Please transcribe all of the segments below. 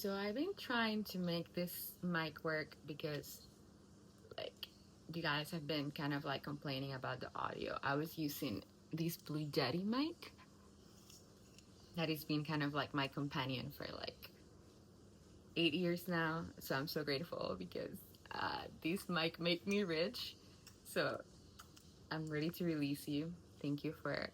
So I've been trying to make this mic work because like you guys have been kind of like complaining about the audio. I was using this Blue Jetty mic that has been kind of like my companion for like 8 years now. So I'm so grateful because this mic made me rich. So I'm ready to release you. Thank you for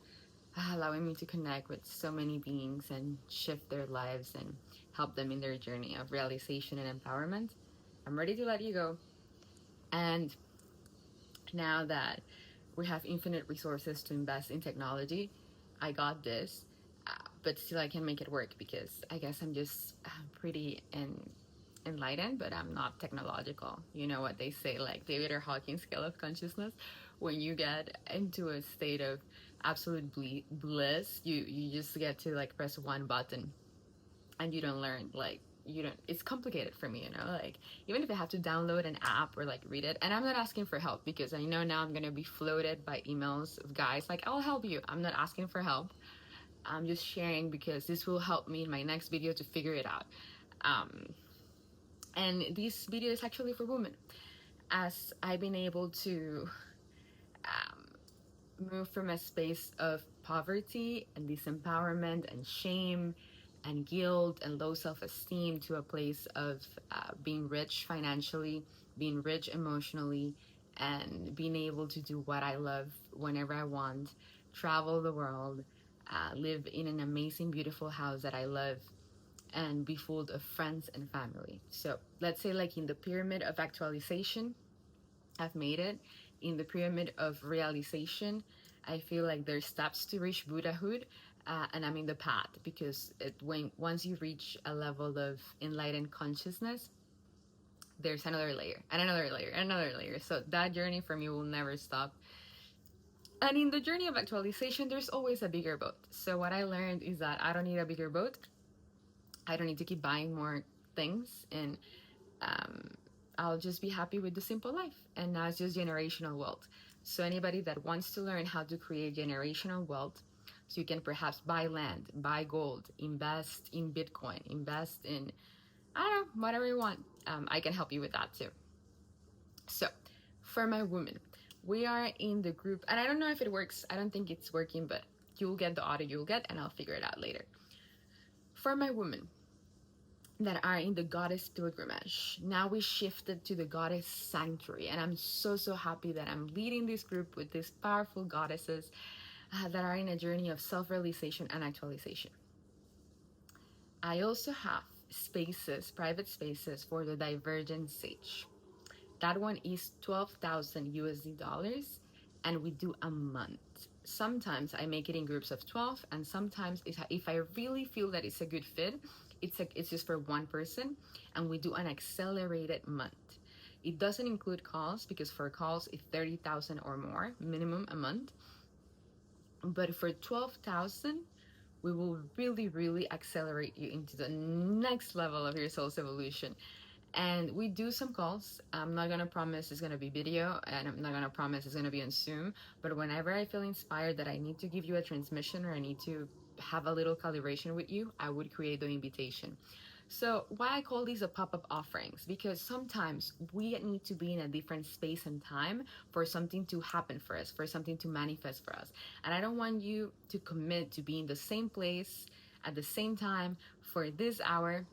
allowing me to connect with so many beings and shift their lives and help them in their journey of realization and empowerment. I'm ready to let you go. And now that we have infinite resources to invest in technology, I got this, but still I can make it work because I guess I'm just pretty enlightened, but I'm not technological. You know what they say, like David or Hawking scale of consciousness. When you get into a state of absolute bliss, you just get to like press one button and you don't learn like you don't it's complicated for me, like even if I have to download an app or like read it. And I'm not asking for help because I know now I'm going to be floated by emails of guys like, I'll help you. I'm not asking for help. I'm just sharing because this will help me in my next video to figure it out. And this video is actually for women, as I've been able to move from a space of poverty and disempowerment and shame and guilt and low self-esteem to a place of being rich financially, being rich emotionally, and being able to do what I love whenever I want, travel the world, live in an amazing, beautiful house that I love, and be full of friends and family. So let's say like in the pyramid of actualization, I've made it. In the pyramid of realization, I feel like there's steps to reach Buddhahood, and I'm in the path because once you reach a level of enlightened consciousness, there's another layer and another layer and another layer. So that journey for me will never stop. And in the journey of actualization, there's always a bigger boat. So what I learned is that I don't need a bigger boat. I don't need to keep buying more things, and I'll just be happy with the simple life. And now it's just generational wealth. So anybody that wants to learn how to create generational wealth, so you can perhaps buy land, buy gold, invest in Bitcoin, invest in, I don't know, whatever you want, I can help you with that too. So for my women, we are in the group, and I don't know if it works. I don't think it's working, but you'll get the audio you'll get, and I'll figure it out later. For my women that are in the goddess pilgrimage, now we shifted to the goddess sanctuary, and I'm so happy that I'm leading this group with these powerful goddesses that are in a journey of self-realization and actualization. I also have spaces, private spaces for the divergent sage. That one is 12,000 USD dollars, and we do a month. Sometimes I make it in groups of 12, and sometimes if I really feel that it's a good fit, it's just for one person, and we do an accelerated month. It doesn't include calls because for calls it's 30,000 or more minimum a month. But for 12,000, we will really accelerate you into the next level of your soul's evolution. And we do some calls. I'm not gonna promise it's gonna be video, and I'm not gonna promise it's gonna be on Zoom, but whenever I feel inspired that I need to give you a transmission or I need to have a little calibration with you, I would create the invitation. So why I call these a pop-up offerings, because sometimes we need to be in a different space and time for something to happen for us, for something to manifest for us. And I don't want you to commit to be in the same place at the same time for this hour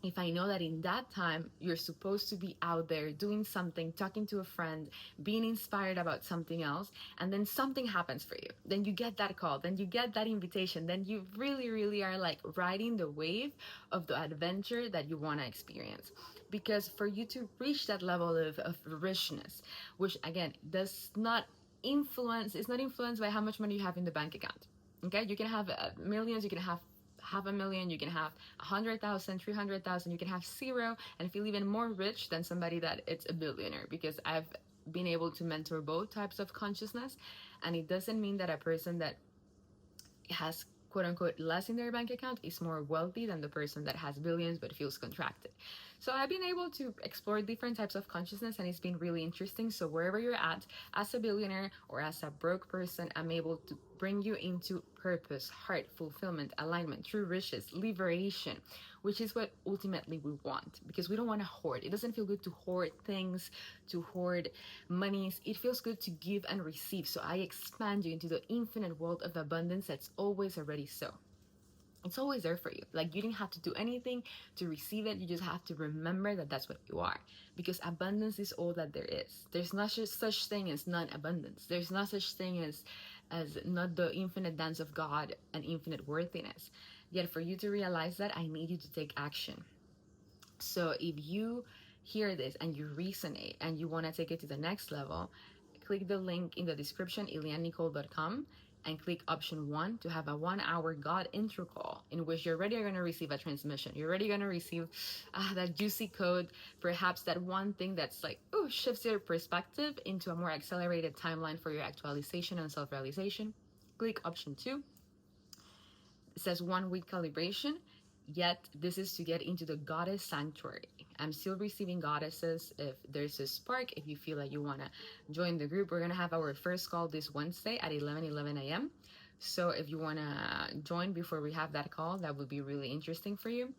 if I know that in that time you're supposed to be out there doing something, talking to a friend, being inspired about something else, and then something happens for you. Then you get that call, then you get that invitation, then you really are like riding the wave of the adventure that you want to experience. Because for you to reach that level of richness, which again does not influence, it's not influenced by how much money you have in the bank account. Okay, you can have millions, you can have $500,000, you can have 100,000, 300,000, you can have zero and feel even more rich than somebody that it's a billionaire, because I've been able to mentor both types of consciousness. And it doesn't mean that a person that has quote unquote less in their bank account is more wealthy than the person that has billions but feels contracted. So I've been able to explore different types of consciousness, and it's been really interesting. So wherever you're at, as a billionaire or as a broke person, I'm able to bring you into purpose, heart, fulfillment, alignment, true riches, liberation, which is what ultimately we want, because we don't want to hoard. It doesn't feel good to hoard things, to hoard monies. It feels good to give and receive. So I expand you into the infinite world of abundance that's always already so. It's always there for you. Like, you didn't have to do anything to receive it. You just have to remember that that's what you are, because abundance is all that there is. There's not such thing as non-abundance. There's not such thing as not the infinite dance of God and infinite worthiness. Yet for you to realize that, I need you to take action. So if you hear this and you resonate and you want to take it to the next level, click the link in the description, iliannicole.com, and click option 1 to have a 1-hour God intro call, in which you're already going to receive a transmission. You're already going to receive that juicy code, perhaps that one thing that's like, oh, shifts your perspective into a more accelerated timeline for your actualization and self-realization. Click option 2. It says 1 week calibration. Yet this is to get into the goddess sanctuary. I'm still receiving goddesses. If there's a spark, if you feel like you want to join the group, we're going to have our first call this Wednesday at 11 a.m. So if you want to join before we have that call, that would be really interesting for you.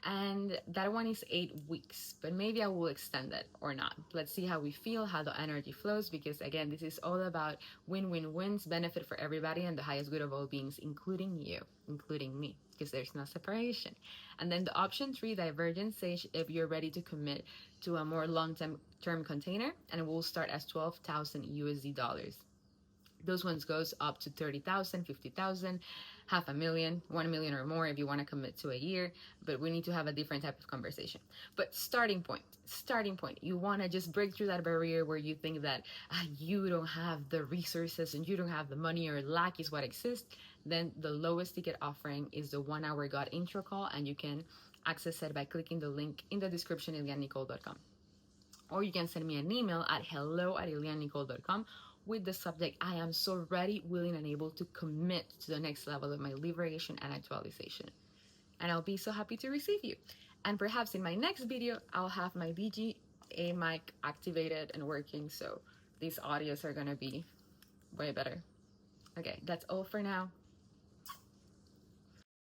And that one is 8 weeks, but maybe I will extend it or not. Let's see how we feel, how the energy flows, because again, this is all about win-win-wins, benefit for everybody, and the highest good of all beings, including you, including me, because there's no separation. And then the option 3, divergence, says if you're ready to commit to a more long-term container, and it will start as 12,000 USD dollars. Those ones goes up to 30,000, 50,000, half a million, 1 million or more if you want to commit to a year, but we need to have a different type of conversation. But starting point, you want to just break through that barrier where you think that you don't have the resources and you don't have the money, or lack is what exists. Then the lowest ticket offering is the 1-hour God intro call, and you can access it by clicking the link in the description, iliannicole.com. Or you can send me an email at hello@iliannicole.com with the subject, I am so ready, willing, and able to commit to the next level of my liberation and actualization. And I'll be so happy to receive you. And perhaps in my next video, I'll have my DGA mic activated and working, so these audios are going to be way better. Okay, that's all for now.